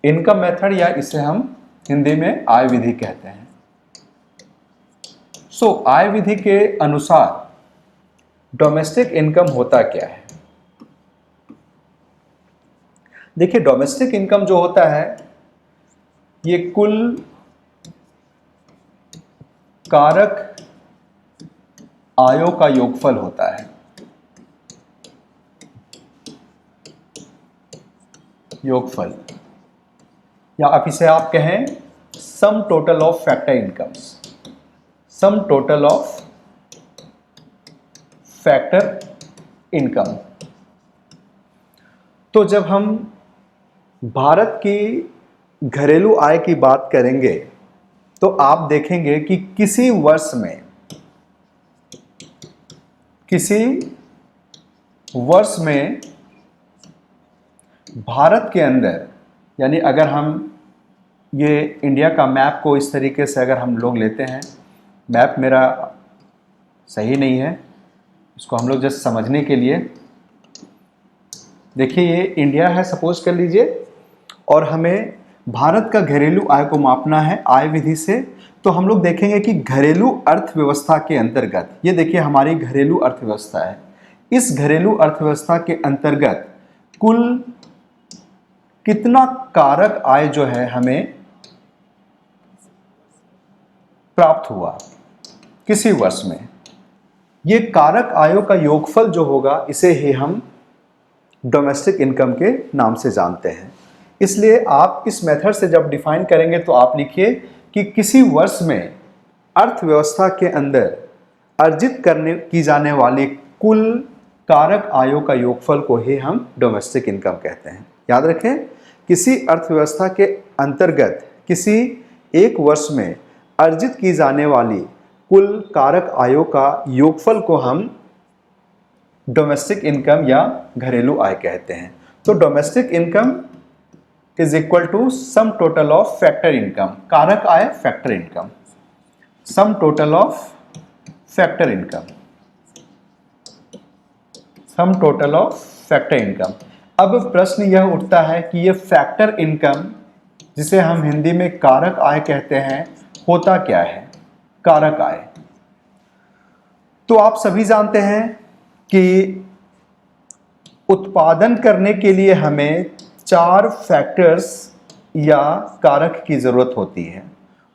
Income method या इसे हम हिंदी में आय विधि कहते हैं। आय विधि के अनुसार डोमेस्टिक इनकम होता क्या है? देखिए, डोमेस्टिक इनकम जो होता है ये कुल कारक आयों का योगफल होता है। योगफल, या आप इसे कहें सम total of factor incomes. Some total of factor income. तो जब हम भारत की घरेलू आय की बात करेंगे तो आप देखेंगे कि किसी वर्ष में भारत के अंदर, यानी अगर हम ये इंडिया का मैप को इस तरीके से अगर हम लोग लेते हैं, मैप मेरा सही नहीं है, इसको हम लोग जस्ट समझने के लिए, देखिए ये इंडिया है सपोज कर लीजिए, और हमें भारत का घरेलू आय को मापना है आय विधि से। तो हम लोग देखेंगे कि घरेलू अर्थव्यवस्था के अंतर्गत, ये देखिए हमारी घरेलू अर्थव्यवस्था है, इस घरेलू अर्थव्यवस्था के अंतर्गत कुल कितना कारक आय जो है हमें प्राप्त हुआ किसी वर्ष में। ये कारक आयों का योगफल जो होगा इसे ही हम डोमेस्टिक इनकम के नाम से जानते हैं। इसलिए आप इस मेथड से जब डिफाइन करेंगे तो आप लिखिए कि किसी वर्ष में अर्थव्यवस्था के अंदर अर्जित की जाने वाली कुल कारक आयों का योगफल को ही हम डोमेस्टिक इनकम कहते हैं। याद रखें, किसी अर्थव्यवस्था के अंतर्गत किसी एक वर्ष में अर्जित की जाने वाली कुल कारक आयों का योगफल को हम डोमेस्टिक इनकम या घरेलू आय कहते हैं। तो domestic income is equal to sum total of factor income, कारक आय factor income, sum total of factor income, sum total of factor income. अब प्रश्न यह उठता है कि यह फैक्टर इनकम, जिसे हम हिंदी में कारक आय कहते हैं, होता क्या है? कारक आय तो आप सभी जानते हैं कि उत्पादन करने के लिए हमें 4 फैक्टर्स या कारक की जरूरत होती है।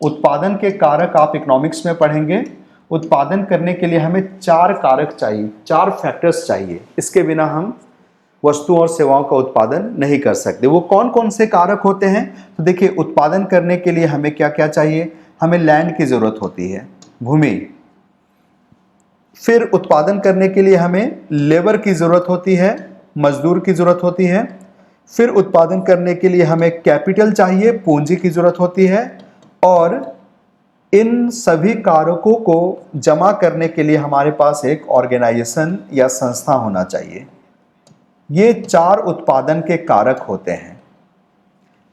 उत्पादन के कारक आप इकोनॉमिक्स में पढ़ेंगे। उत्पादन करने के लिए हमें 4 कारक चाहिए, 4 फैक्टर्स चाहिए। इसके बिना हम वस्तुओं और सेवाओं का उत्पादन नहीं कर सकते। वो कौन कौन से कारक होते हैं? तो देखिए, उत्पादन करने के लिए हमें क्या क्या चाहिए? हमें लैंड की जरूरत होती है, भूमि। फिर उत्पादन करने के लिए हमें लेबर की जरूरत होती है, मजदूर की जरूरत होती है। फिर उत्पादन करने के लिए हमें कैपिटल चाहिए, पूंजी की जरूरत होती है। और इन सभी कारकों को जमा करने के लिए हमारे पास एक ऑर्गेनाइजेशन या संस्था होना चाहिए। ये 4 उत्पादन के कारक होते हैं,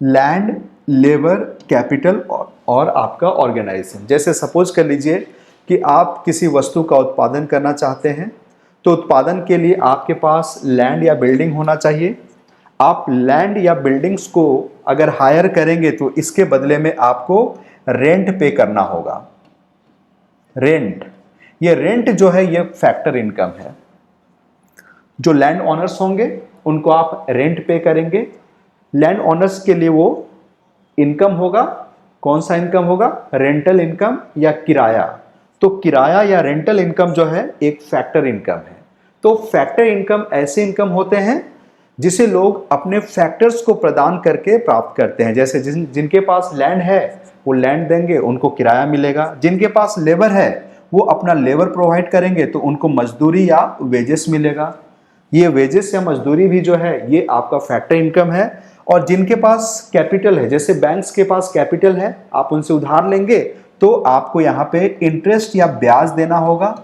लैंड, लेबर, कैपिटल और आपका ऑर्गेनाइजेशन। जैसे सपोज कर लीजिए कि आप किसी वस्तु का उत्पादन करना चाहते हैं, तो उत्पादन के लिए आपके पास लैंड या बिल्डिंग होना चाहिए। आप लैंड या बिल्डिंग्स को अगर हायर करेंगे तो इसके बदले में आपको रेंट पे करना होगा। रेंट, ये रेंट जो है ये फैक्टर इनकम है। जो लैंड ओनर्स होंगे उनको आप रेंट पे करेंगे। लैंड ओनर्स के लिए वो इनकम होगा, कौन सा इनकम होगा? रेंटल इनकम या किराया। तो किराया या रेंटल इनकम जो है एक फैक्टर इनकम है। तो फैक्टर इनकम ऐसे इनकम होते हैं जिसे लोग अपने फैक्टर्स को प्रदान करके प्राप्त करते हैं। जैसे जिनके पास लैंड है वो लैंड देंगे, उनको किराया मिलेगा। जिनके पास लेबर है वो अपना लेबर प्रोवाइड करेंगे तो उनको मजदूरी या वेजेस मिलेगा। ये वेजेस या मजदूरी भी जो है ये आपका फैक्टर इनकम है। और जिनके पास कैपिटल है, जैसे बैंक्स के पास कैपिटल है, आप उनसे उधार लेंगे तो आपको यहाँ पे इंटरेस्ट या ब्याज देना होगा।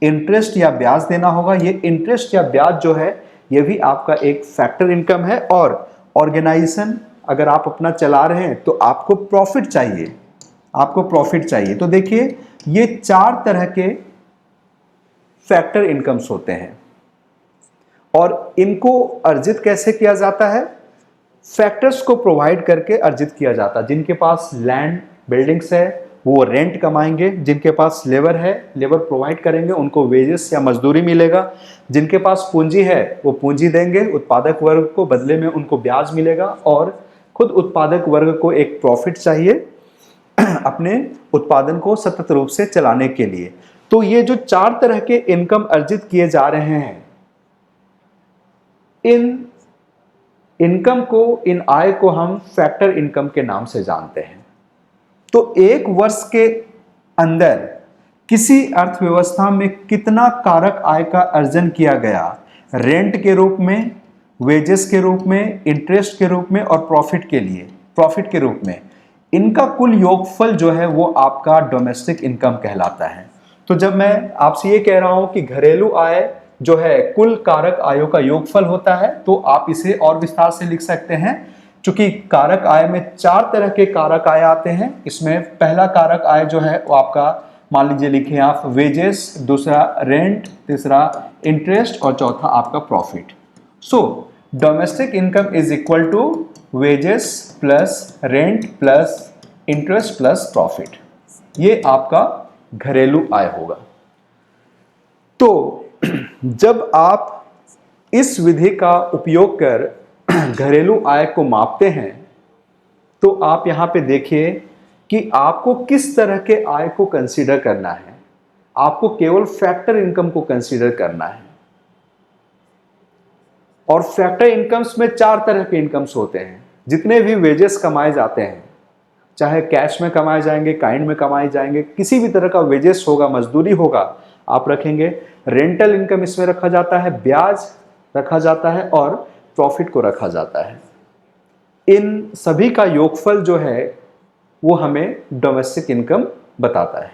इंटरेस्ट या ब्याज देना होगा। ये इंटरेस्ट या ब्याज जो है ये भी आपका एक फैक्टर इनकम है। और ऑर्गेनाइजेशन अगर आप अपना चला रहे हैं तो आपको प्रॉफिट चाहिए, आपको प्रॉफिट चाहिए। तो देखिए, ये 4 तरह के फैक्टर इनकम्स होते हैं और इनको अर्जित कैसे किया जाता है? फैक्टर्स को प्रोवाइड करके अर्जित किया जाता है। जिनके पास लैंड बिल्डिंग्स है वो रेंट कमाएंगे, जिनके पास लेबर है लेबर प्रोवाइड करेंगे, उनको वेजेस या मजदूरी मिलेगा। जिनके पास पूंजी है वो पूंजी देंगे उत्पादक वर्ग को, बदले में उनको ब्याज मिलेगा। और खुद उत्पादक वर्ग को एक प्रॉफिट चाहिए अपने उत्पादन को सतत रूप से चलाने के लिए। तो ये जो 4 तरह के इनकम अर्जित किए जा रहे हैं, इन इनकम को, इन आय को हम फैक्टर इनकम के नाम से जानते हैं। तो एक वर्ष के अंदर किसी अर्थव्यवस्था में कितना कारक आय का अर्जन किया गया, रेंट के रूप में, वेजेस के रूप में, इंटरेस्ट के रूप में और प्रॉफिट के रूप में, इनका कुल योगफल जो है वो आपका डोमेस्टिक इनकम कहलाता है। तो जब मैं आपसे ये कह रहा हूं कि घरेलू आय जो है कुल कारक आयों का योगफल होता है, तो आप इसे और विस्तार से लिख सकते हैं। क्योंकि कारक आय में 4 तरह के कारक आय आते हैं। इसमें पहला कारक आय जो है वो आपका, मान लीजिए लिखें आप वेजेस, दूसरा रेंट, तीसरा इंटरेस्ट और चौथा आपका profit. So domestic income is equal to wages plus rent plus interest plus profit. ये आपका घरेलू आय होगा। तो जब आप इस विधि का उपयोग कर घरेलू आय को मापते हैं, तो आप यहां पे देखिए कि आपको किस तरह के आय को कंसीडर करना है। आपको केवल फैक्टर इनकम को कंसीडर करना है। और फैक्टर इनकम्स में 4 तरह के इनकम्स होते हैं। जितने भी वेजेस कमाए जाते हैं, चाहे कैश में कमाए जाएंगे, काइंड में कमाए जाएंगे, किसी भी तरह का वेजेस होगा, मजदूरी होगा, आप रखेंगे। रेंटल इनकम इसमें रखा जाता है, ब्याज रखा जाता है और प्रॉफिट को रखा जाता है। इन सभी का योगफल जो है वो हमें डोमेस्टिक इनकम बताता है।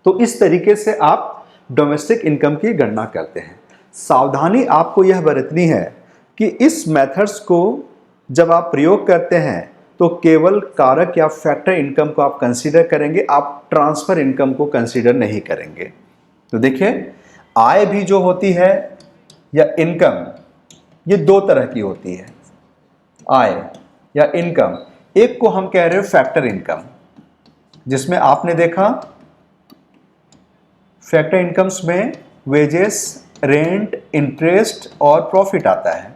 तो इस तरीके से आप डोमेस्टिक इनकम की गणना करते हैं। सावधानी आपको यह बरतनी है कि इस मेथड्स को जब आप प्रयोग करते हैं तो केवल कारक या फैक्टर इनकम को आप कंसीडर करेंगे, आप ट्रांसफर इनकम को कंसीडर नहीं करेंगे। तो देखिए, आय भी जो होती है या इनकम, ये 2 तरह की होती है, आय या इनकम। एक को हम कह रहे हैं फैक्टर इनकम, जिसमें आपने देखा फैक्टर इनकम्स में वेजेस, रेंट, इंटरेस्ट और प्रॉफिट आता है।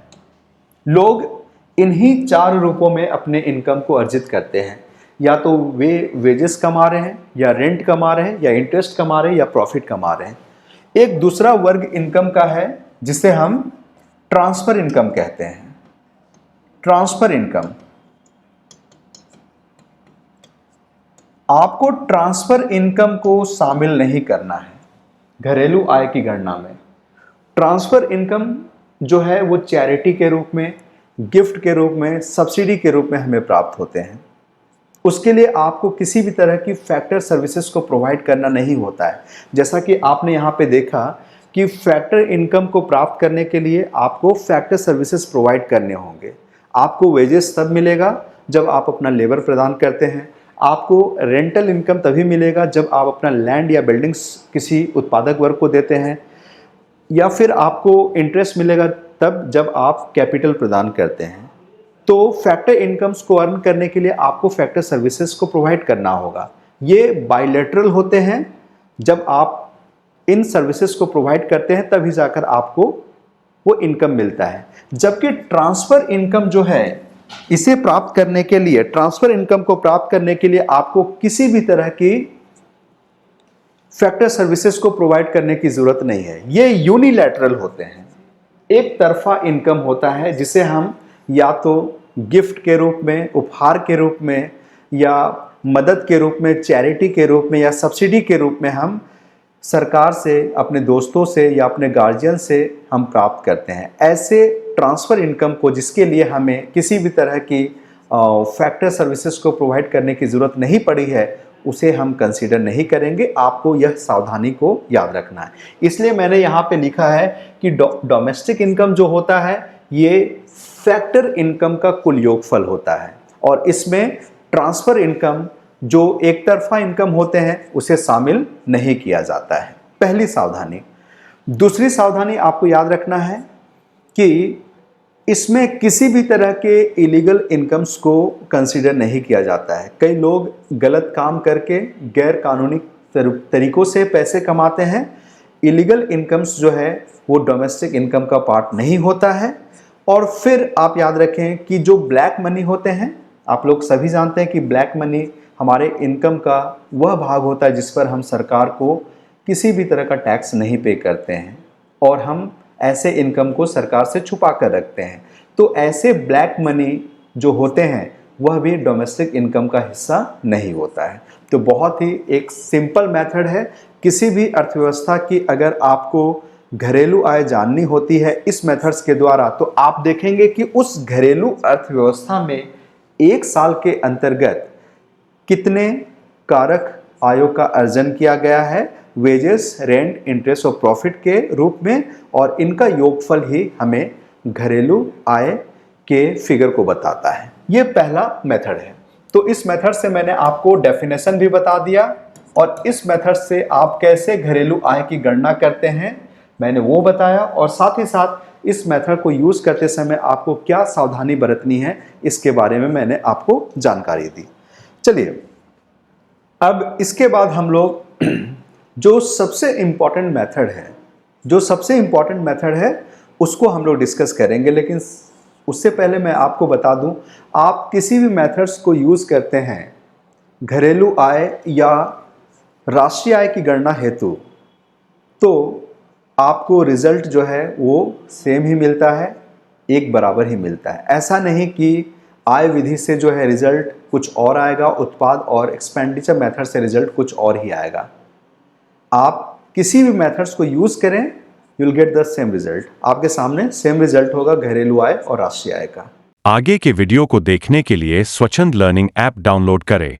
लोग इन्हीं 4 रूपों में अपने इनकम को अर्जित करते हैं। या तो वे वेजेस कमा रहे हैं, या रेंट कमा रहे हैं, या इंटरेस्ट कमा रहे हैं, या प्रॉफिट कमा रहे हैं। एक दूसरा वर्ग इनकम का है जिसे हम ट्रांसफर इनकम कहते हैं। ट्रांसफर इनकम, आपको ट्रांसफर इनकम को शामिल नहीं करना है घरेलू आय की गणना में। ट्रांसफर इनकम जो है वो चैरिटी के रूप में, गिफ्ट के रूप में, सब्सिडी के रूप में हमें प्राप्त होते हैं। उसके लिए आपको किसी भी तरह की फैक्टर सर्विसेज को प्रोवाइड करना नहीं होता है। जैसा कि आपने यहाँ पे देखा कि फैक्टर इनकम को प्राप्त करने के लिए आपको फैक्टर सर्विसेज प्रोवाइड करने होंगे। आपको वेजेस तब मिलेगा जब आप अपना लेबर प्रदान करते हैं। आपको रेंटल इनकम तभी मिलेगा जब आप अपना लैंड या बिल्डिंग्स किसी उत्पादक वर्ग को देते हैं। या फिर आपको इंटरेस्ट मिलेगा तब जब आप कैपिटल प्रदान करते हैं। तो फैक्टर इनकम्स को अर्न करने के लिए आपको फैक्टर सर्विसेज को प्रोवाइड करना होगा। ये बायलैटरल होते हैं। जब आप इन सर्विसेज को प्रोवाइड करते हैं तभी जाकर आपको वो इनकम मिलता है। जबकि ट्रांसफर इनकम जो है, इसे प्राप्त करने के लिए, ट्रांसफर इनकम को प्राप्त करने के लिए आपको किसी भी तरह की फैक्टर सर्विसेज को प्रोवाइड करने की जरूरत नहीं है। ये यूनिलैटरल होते हैं, एक तरफा इनकम होता है, जिसे हम या तो गिफ्ट के रूप में, उपहार के रूप में, या मदद के रूप में, चैरिटी के रूप में, या सब्सिडी के रूप में हम सरकार से, अपने दोस्तों से या अपने गार्जियन से हम प्राप्त करते हैं। ऐसे ट्रांसफ़र इनकम को, जिसके लिए हमें किसी भी तरह की फैक्टर सर्विसेज को प्रोवाइड करने की ज़रूरत नहीं पड़ी है, उसे हम कंसीडर नहीं करेंगे। आपको यह सावधानी को याद रखना है। इसलिए मैंने यहाँ पे लिखा है कि डोमेस्टिक इनकम जो होता है ये फैक्टर इनकम का कुल योगफल होता है, और इसमें ट्रांसफ़र इनकम जो एक तरफा इनकम होते हैं उसे शामिल नहीं किया जाता है। पहली सावधानी। दूसरी सावधानी आपको याद रखना है कि इसमें किसी भी तरह के इलीगल इनकम्स को कंसीडर नहीं किया जाता है। कई लोग गलत काम करके गैर कानूनी तरीकों से पैसे कमाते हैं। इलीगल इनकम्स जो है वो डोमेस्टिक इनकम का पार्ट नहीं होता है। और फिर आप याद रखें कि जो ब्लैक मनी होते हैं, आप लोग सभी जानते हैं कि ब्लैक मनी हमारे इनकम का वह भाग होता है जिस पर हम सरकार को किसी भी तरह का टैक्स नहीं पे करते हैं और हम ऐसे इनकम को सरकार से छुपा कर रखते हैं। तो ऐसे ब्लैक मनी जो होते हैं वह भी डोमेस्टिक इनकम का हिस्सा नहीं होता है। तो बहुत ही एक सिंपल मेथड है। किसी भी अर्थव्यवस्था की अगर आपको घरेलू आय जाननी होती है इस मेथड्स के द्वारा, तो आप देखेंगे कि उस घरेलू अर्थव्यवस्था में एक साल के अंतर्गत कितने कारक आयों का अर्जन किया गया है वेजेस, रेंट, इंटरेस्ट और प्रॉफिट के रूप में, और इनका योगफल ही हमें घरेलू आय के फिगर को बताता है। ये पहला मेथड है। तो इस मेथड से मैंने आपको डेफिनेशन भी बता दिया और इस मेथड से आप कैसे घरेलू आय की गणना करते हैं मैंने वो बताया, और साथ ही साथ इस मेथड को यूज करते समय आपको क्या सावधानी बरतनी है इसके बारे में मैंने आपको जानकारी दी। चलिए अब इसके बाद हम लोग जो सबसे इम्पॉर्टेंट मेथड है उसको हम लोग डिस्कस करेंगे। लेकिन उससे पहले मैं आपको बता दूं, आप किसी भी मेथड्स को यूज़ करते हैं घरेलू आय या राष्ट्रीय आय की गणना हेतु, तो आपको रिजल्ट जो है वो सेम ही मिलता है, एक बराबर ही मिलता है। ऐसा नहीं कि आय विधि से जो है रिजल्ट कुछ और आएगा, उत्पाद और एक्सपेंडिचर मेथड से रिजल्ट कुछ और ही आएगा। आप किसी भी मेथड्स को यूज करें, you will get the same result. आपके सामने सेम रिजल्ट होगा घरेलू आय और राष्ट्रीय आय का। आगे के वीडियो को देखने के लिए स्वच्छंद लर्निंग ऐप डाउनलोड करें।